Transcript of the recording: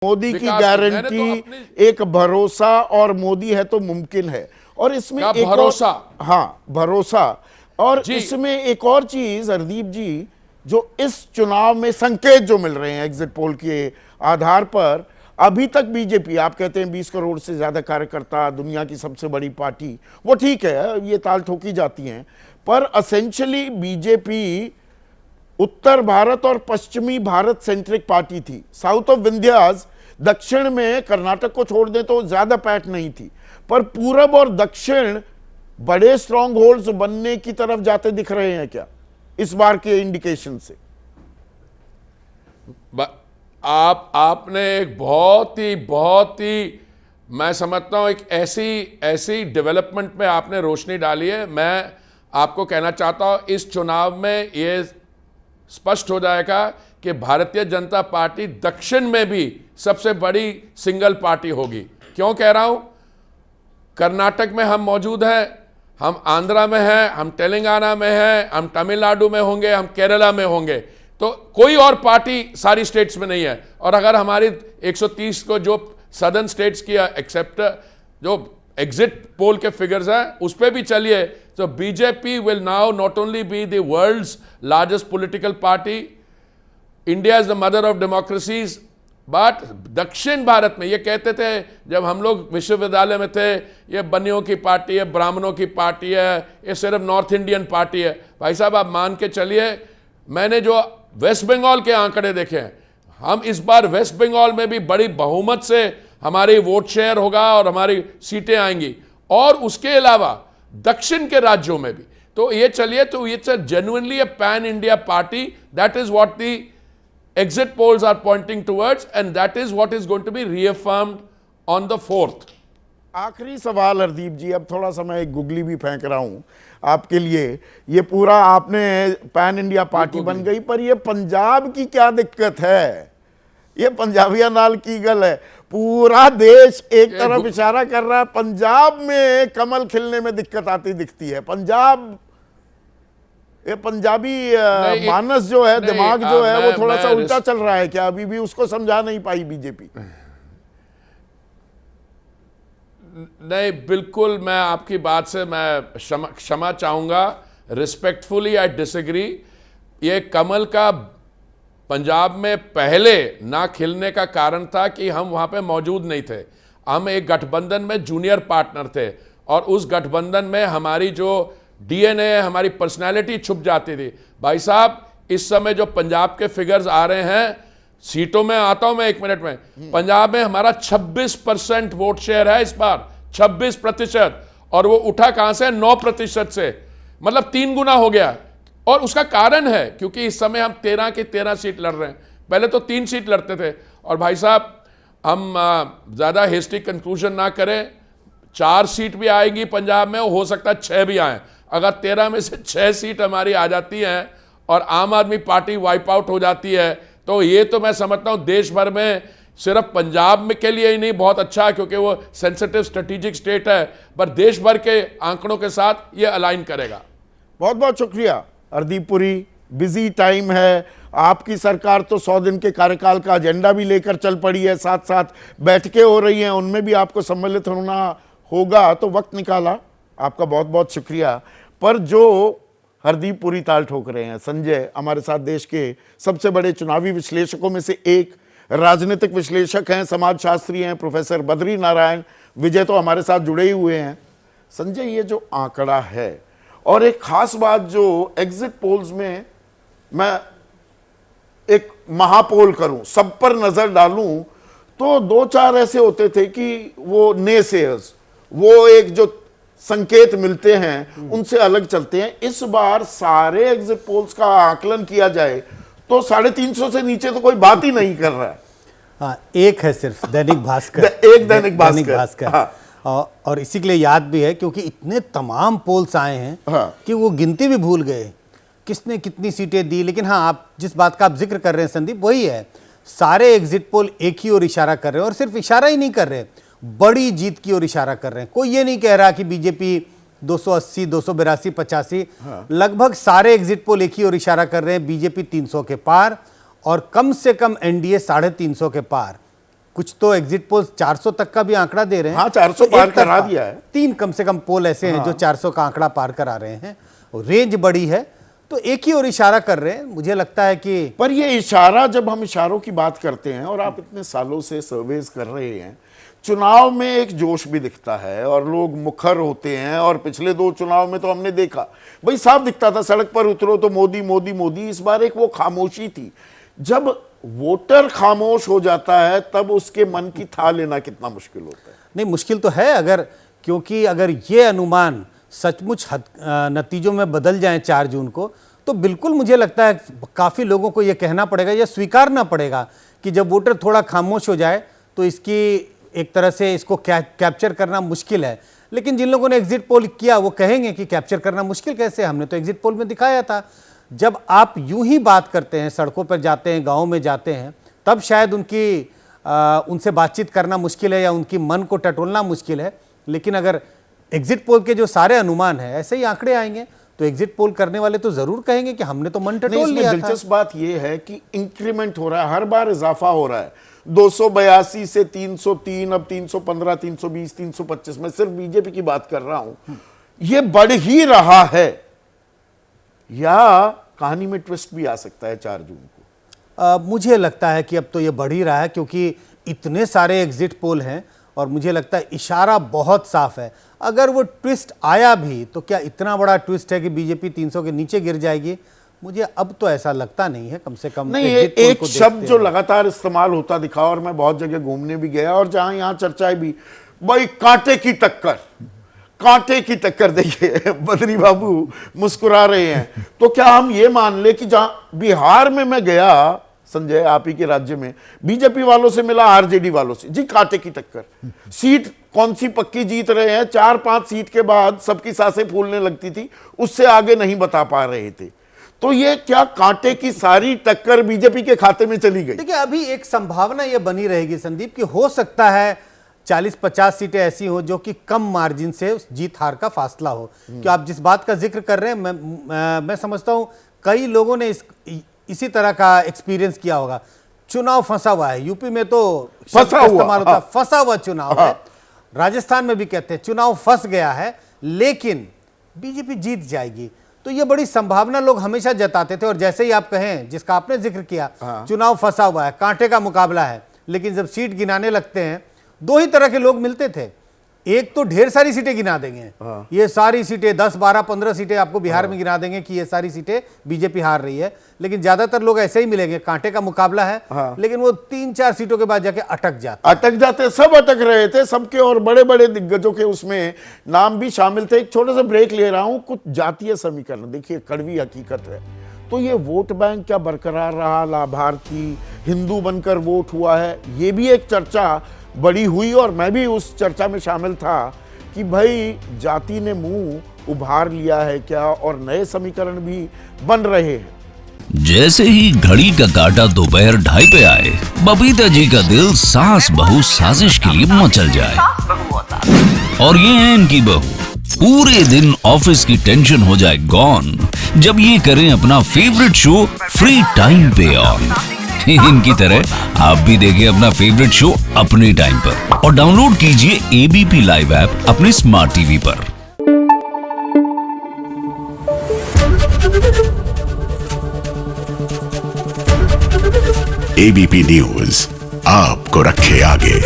मोदी की गारंटी, एक भरोसा, और मोदी है तो मुमकिन है। और इसमें एक भरोसा, हाँ भरोसा, और इसमें एक और चीज हरदीप जी, जो इस चुनाव में संकेत जो मिल रहे हैं एग्जिट पोल के आधार पर, अभी तक बीजेपी, आप कहते हैं 20 करोड़ से ज्यादा कार्यकर्ता, दुनिया की सबसे बड़ी पार्टी, वो ठीक है, ये ताल ठोकी जाती हैं, पर असेंशियली बीजेपी उत्तर भारत और पश्चिमी भारत सेंट्रिक पार्टी थी। साउथ ऑफ विंध्यास, दक्षिण में कर्नाटक को छोड़ दें तो ज्यादा पैठ नहीं थी, पर पूरब और दक्षिण बड़े स्ट्रॉन्ग होल्ड्स बनने की तरफ जाते दिख रहे हैं क्या इस बार के इंडिकेशन से? आपने एक बहुत ही मैं समझता हूं एक ऐसी डेवलपमेंट में आपने रोशनी डाली है। मैं आपको कहना चाहता हूं इस चुनाव में यह स्पष्ट हो जाएगा कि भारतीय जनता पार्टी दक्षिण में भी सबसे बड़ी सिंगल पार्टी होगी। क्यों कह रहा हूं? कर्नाटक में हम मौजूद हैं, हम आंध्रा में हैं, हम तेलंगाना में हैं, हम तमिलनाडु में होंगे, हम केरला में होंगे, तो कोई और पार्टी सारी स्टेट्स में नहीं है। और अगर हमारी 130 को जो सदर्न स्टेट्स की एक्सेप्ट जो एग्जिट पोल के फिगर्स हैं उस पर भी चलिए, तो BJP will now not only be the world's largest political party, India is the mother of democracies, but दक्षिण भारत में, ये कहते थे जब हम लोग विश्वविद्यालय में थे, ये बनियों की पार्टी है, ब्राह्मणों की पार्टी है, ये सिर्फ नॉर्थ इंडियन पार्टी है। भाई साहब आप मान के चलिए, मैंने जो वेस्ट बंगाल के आंकड़े देखे हैं, हम इस बार वेस्ट बंगाल में भी बड़ी बहुमत से हमारी वोट शेयर होगा और हमारी सीटें आएंगी, और उसके अलावा दक्षिण के राज्यों में भी। तो ये चलिए, तो ये genuinely a pan India party, that is what the exit polls are pointing towards, and that is what is going to be reaffirmed on the 4th. आखिरी सवाल हरदीप जी, अब थोड़ा सा मैं एक गुगली भी फेंक रहा हूं आपके लिए। ये पूरा आपने पैन इंडिया पार्टी बन गई, पर ये पंजाब की क्या दिक्कत है? ये पंजाबिया नाल की गल है, पूरा देश एक तरफ इशारा कर रहा है, पंजाब में कमल खिलने में दिक्कत आती दिखती है। पंजाब, ये पंजाबी मानस जो है, दिमाग जो है, वो थोड़ा सा उल्टा चल रहा है क्या? अभी भी उसको समझा नहीं पाई बीजेपी? नहीं, बिल्कुल मैं आपकी बात से मैं क्षमा चाहूंगा, रिस्पेक्टफुली आई डिसएग्री। ये कमल का पंजाब में पहले ना खिलने का कारण था कि हम वहां पे मौजूद नहीं थे। हम एक गठबंधन में जूनियर पार्टनर थे, और उस गठबंधन में हमारी जो डीएनए, हमारी पर्सनालिटी छुप जाती थी। भाई साहब इस समय जो पंजाब के फिगर्स आ रहे हैं, सीटों में आता हूं मैं 1 मिनट में, पंजाब में हमारा 26% वोट शेयर है इस बार, 26%, और वो उठा कहां से? 9% से, मतलब 3 गुना हो गया। और उसका कारण है क्योंकि इस समय हम 13 की 13 सीट लड़ रहे हैं, पहले तो 3 सीट लड़ते थे। और भाई साहब हम ज्यादा हेस्टी कंक्लूजन ना करें, 4 सीट भी आएगी पंजाब में, हो सकता है 6 भी आए। अगर 13 में से 6 सीट हमारी आ जाती हैं और आम आदमी पार्टी वाइप आउट हो जाती है, तो ये तो मैं समझता हूं देश भर में, सिर्फ पंजाब में के लिए ही नहीं बहुत अच्छा है क्योंकि वो सेंसिटिव स्ट्रेटेजिक स्टेट है, पर देश भर के आंकड़ों के साथ ये अलाइन करेगा। बहुत बहुत शुक्रिया हरदीप पुरी, बिजी टाइम है आपकी। सरकार तो 100 दिन के कार्यकाल का एजेंडा भी लेकर चल पड़ी है, साथ साथ बैठकें हो रही हैं, उनमें भी आपको सम्मिलित होना होगा, तो वक्त निकाला, आपका बहुत बहुत शुक्रिया। पर जो हरदीप पुरी ताल ठोक रहे हैं, संजय हमारे साथ देश के सबसे बड़े चुनावी विश्लेषकों में से एक, राजनीतिक विश्लेषक हैं, समाजशास्त्री हैं, प्रोफेसर बद्री नारायण विजय तो हमारे साथ जुड़े ही हुए हैं। संजय, ये जो आंकड़ा है, और एक खास बात जो एग्जिट पोल्स में, मैं एक महापोल करूं, सब पर नजर डालूं, तो 2-4 ऐसे होते थे कि वो नेसेयर्स, वो एक जो संकेत मिलते हैं उनसे अलग चलते हैं। इस बार सारे एग्जिट पोल्स का आकलन किया जाए तो 350 से नीचे तो कोई बात ही नहीं कर रहा है। हाँ, एक है सिर्फ दैनिक भास्कर, एक दैनिक भास्कर। हाँ। और इसी के लिए याद भी है क्योंकि इतने तमाम पोल्स आए हैं, हाँ, कि वो गिनती भी भूल गए किसने कितनी सीटें दी। लेकिन हाँ, आप जिस बात का आप जिक्र कर रहे हैं संदीप, वही है, सारे एग्जिट पोल एक ही ओर इशारा कर रहे हैं, और सिर्फ इशारा ही नहीं कर रहे, बड़ी जीत की ओर इशारा कर रहे हैं। कोई ये नहीं कह रहा कि बीजेपी 280, 282, 85, हाँ, लगभग सारे एग्जिट पोल एक ही ओर इशारा कर रहे हैं, बीजेपी 300 के पार और कम से कम एनडीए 350 के पार। कुछ तो एग्जिट पोल 400 तक का भी आंकड़ा दे रहे हैं। हाँ, 400 तो पार एक करा तरफा दिया है। 3 कम से कम पोल ऐसे हैं जो 400 का आंकड़ा पार करा रहे हैं, और रेंज बड़ी है, तो एक ही ओर इशारा कर रहे हैं। मुझे लगता है कि पर ये इशारा, जब हम इशारों की बात करते हैं और आप इतने सालों से सर्वेज कर रहे हैं, चुनाव में एक जोश भी दिखता है और लोग मुखर होते हैं। और पिछले 2 चुनाव में तो हमने देखा, भाई साफ दिखता था, सड़क पर उतरो तो मोदी मोदी मोदी। इस बार एक वो खामोशी थी। जब वोटर खामोश हो जाता है तब उसके मन की था लेना कितना मुश्किल होता है। नहीं, मुश्किल तो है, क्योंकि अगर ये अनुमान सचमुच नतीजों में बदल जाएं 4 जून को, तो बिल्कुल मुझे लगता है काफ़ी लोगों को ये कहना पड़ेगा या स्वीकारना पड़ेगा कि जब वोटर थोड़ा खामोश हो जाए तो इसकी एक तरह से इसको कैप्चर करना मुश्किल है। लेकिन जिन लोगों ने एग्जिट पोल किया वो कहेंगे कि कैप्चर करना मुश्किल कैसे, हमने तो एग्जिट पोल में दिखाया था। जब आप यूं ही बात करते हैं, सड़कों पर जाते हैं, गाँव में जाते हैं, तब शायद उनसे बातचीत करना मुश्किल है या उनकी मन को टटोलना मुश्किल है। लेकिन अगर एग्जिट पोल के जो सारे अनुमान है ऐसे ही आंकड़े आएंगे तो एग्जिट पोल करने वाले तो जरूर कहेंगे कि हमने तो मन टटोल लिया था। दिलचस्प बात यह है कि इंक्रीमेंट हो रहा है, हर बार इजाफा हो रहा है। 282 से 303, अब 315, 320, 325। मैं सिर्फ बीजेपी की बात कर रहा हूं। यह बढ़ ही रहा है, या कहानी में ट्विस्ट भी आ सकता है 4 जून को? मुझे लगता है कि अब तो ये बढ़ ही रहा है, क्योंकि इतने सारे एग्जिट पोल हैं और मुझे लगता है इशारा बहुत साफ है। अगर वो ट्विस्ट आया भी तो क्या इतना बड़ा ट्विस्ट है कि बीजेपी 300 के नीचे गिर जाएगी? मुझे अब तो ऐसा लगता नहीं है, कम से कम नहीं। एक शब्द जो लगातार इस्तेमाल होता दिखा, और मैं बहुत जगह घूमने भी गया और जहां यहां चर्चाएं भी, भाई कांटे की टक्कर, कांटे की टक्कर। देखिए बद्री बाबू मुस्कुरा रहे हैं। तो क्या हम ये मान ले कि जहां बिहार में मैं गया, संजय आप ही के राज्य में, बीजेपी वालों से मिला, आरजेडी वालों से, जी कांटे की टक्कर। सीट कौन सी पक्की जीत रहे हैं, 4-5 सीट के बाद सबकी सांसें फूलने लगती थी, उससे आगे नहीं बता पा रहे थे। तो ये क्या कांटे की सारी टक्कर बीजेपी के खाते में चली गई? देखिए, अभी एक संभावना ये बनी रहेगी संदीप कि हो सकता है 40-50 सीटें ऐसी हो जो कि कम मार्जिन से जीत हार का फासला हो। कि आप जिस बात का जिक्र कर रहे हैं, मैं समझता हूं कई लोगों ने इसी तरह का एक्सपीरियंस किया होगा। चुनाव फंसा हुआ है, यूपी में तो फंसा हुआ, फंसा हुआ चुनाव है। राजस्थान में भी कहते हैं चुनाव फंस गया है लेकिन बीजेपी जीत जाएगी। तो ये बड़ी संभावना लोग हमेशा जताते थे, और जैसे ही आप कहें, जिसका आपने जिक्र किया, चुनाव फंसा हुआ है, कांटे का मुकाबला है, लेकिन जब सीट गिनाने लगते हैं 2 ही तरह के लोग मिलते थे। एक तो ढेर सारी सीटें गिना देंगे, ये सारी सीटें 10, 12, 15 सीटें आपको बिहार में गिना देंगे कि ये सारी सीटें बीजेपी हार रही है। लेकिन ज्यादातर लोग ऐसे ही मिलेंगे, कांटे का मुकाबला है, लेकिन वो 3-4 सीटों के बाद जाके अटक जाते। सब अटक रहे थे सबके, और बड़े बड़े दिग्गजों के उसमें नाम भी शामिल थे। एक छोटा सा ब्रेक ले रहा हूं। कुछ जातीय समीकरण, देखिए कड़वी हकीकत है। तो ये वोट बैंक क्या बरकरार रहा, लाभार्थी हिंदू बनकर वोट हुआ है, ये भी एक चर्चा बड़ी हुई, और मैं भी उस चर्चा में शामिल था कि भाई जाति ने मुंह उभार लिया है क्या, और नए समीकरण भी बन रहे हैं। जैसे ही घड़ी का काटा दोपहर 2:30 पे आए, बबीता जी का दिल सास बहू साजिश के लिए मचल जाए। और ये है इनकी बहू, पूरे दिन ऑफिस की टेंशन हो जाए गॉन जब ये करें अपना फेवरेट शो फ्री टाइम पे ऑन। इनकी तरह आप भी देखिए अपना फेवरेट शो अपने टाइम पर, और डाउनलोड कीजिए एबीपी लाइव ऐप अपने स्मार्ट टीवी पर। एबीपी न्यूज आपको रखे आगे।